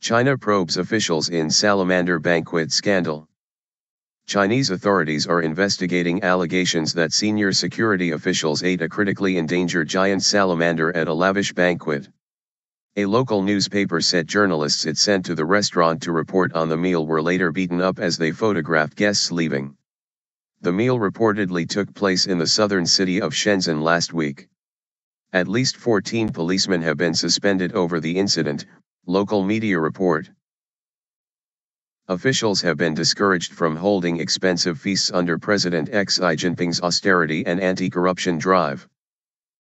China probes officials in salamander banquet scandal. Chinese authorities are investigating allegations that senior security officials ate a critically endangered giant salamander at a lavish banquet. A local newspaper said journalists it sent to the restaurant to report on the meal were later beaten up as they photographed guests leaving. The meal reportedly took place in the southern city of Shenzhen last week. At least 14 policemen have been suspended over the incident, local media report. Officials have been discouraged from holding expensive feasts under President Xi Jinping's austerity and anti-corruption drive.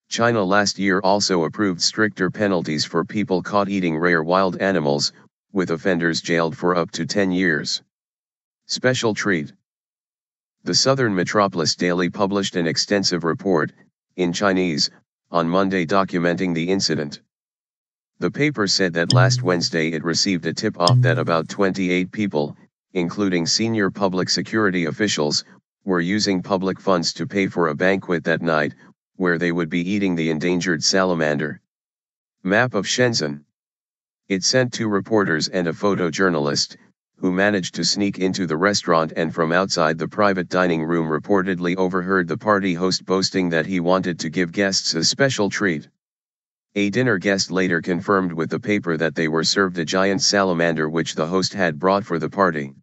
China last year also approved stricter penalties for people caught eating rare wild animals, with offenders jailed for up to 10 years. Special treat. The Southern Metropolis Daily published an extensive report, in Chinese, on Monday documenting the incident. The paper said that last Wednesday it received a tip-off that about 28 people, including senior public security officials, were using public funds to pay for a banquet that night, where they would be eating the endangered salamander. Map of Shenzhen. It sent 2 reporters and a photojournalist, who managed to sneak into the restaurant and from outside the private dining room reportedly overheard the party host boasting that he wanted to give guests a special treat. A dinner guest later confirmed with the paper that they were served a giant salamander which the host had brought for the party.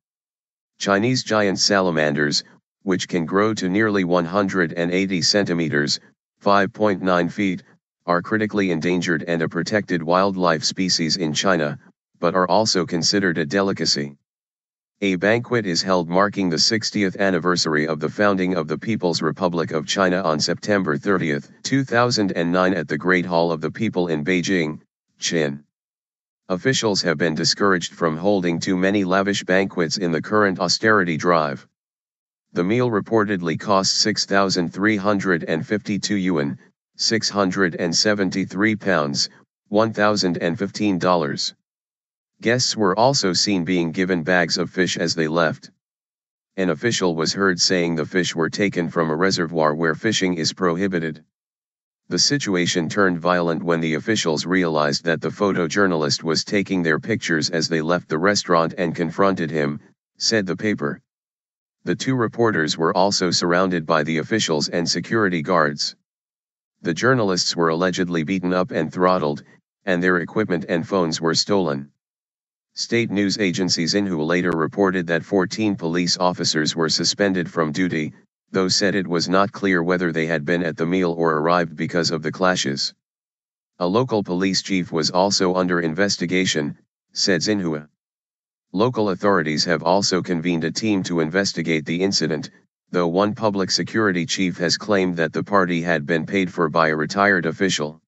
Chinese giant salamanders, which can grow to nearly 180 centimeters, 5.9 feet, are critically endangered and a protected wildlife species in China, but are also considered a delicacy. A banquet is held marking the 60th anniversary of the founding of the People's Republic of China on September 30, 2009 at the Great Hall of the People in Beijing, Qin. Officials have been discouraged from holding too many lavish banquets in the current austerity drive. The meal reportedly cost 6,352 yuan, £673, $1,015. Guests were also seen being given bags of fish as they left. An official was heard saying the fish were taken from a reservoir where fishing is prohibited. The situation turned violent when the officials realized that the photojournalist was taking their pictures as they left the restaurant and confronted him, said the paper. The 2 reporters were also surrounded by the officials and security guards. The journalists were allegedly beaten up and throttled, and their equipment and phones were stolen. State news agency Xinhua later reported that 14 police officers were suspended from duty, though said it was not clear whether they had been at the meal or arrived because of the clashes. A local police chief was also under investigation, said Xinhua. Local authorities have also convened a team to investigate the incident, though one public security chief has claimed that the party had been paid for by a retired official.